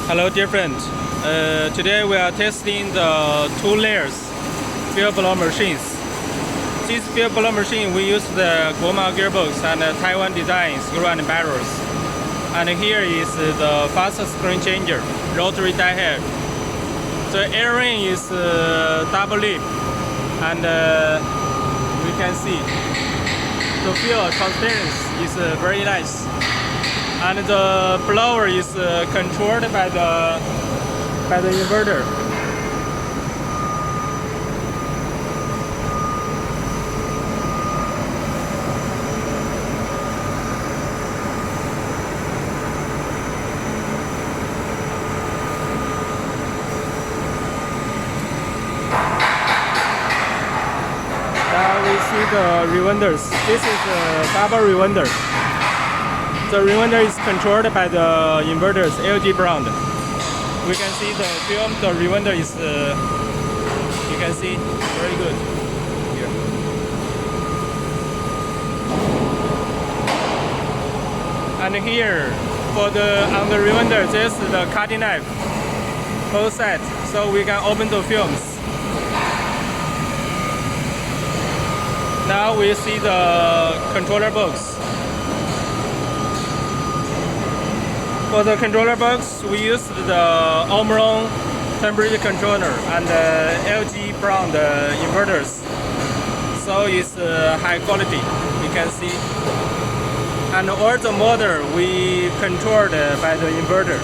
Hello dear friend, today we are testing the 2 layers field blower machines. This field blower machine we use the Goma gearbox and Taiwan design screw and barrels. And here is the fast screen changer, rotary die head. The air ring is double lip, and we can see the field transparency is very nice. And the blower is controlled by the inverter. Now we see the rewinders. This is a double rewinder. The rewinder is controlled by the inverter's LG brand. We can see the film. The rewinder is, you can see, very good here. And here, on the rewinder, this is the cutting knife, both sides, so we can open the films. Now we see the controller box. For the controller box, we use the Omron temperature controller and LG brand inverters. So it's high quality, you can see. And all the motor we controlled by the inverter.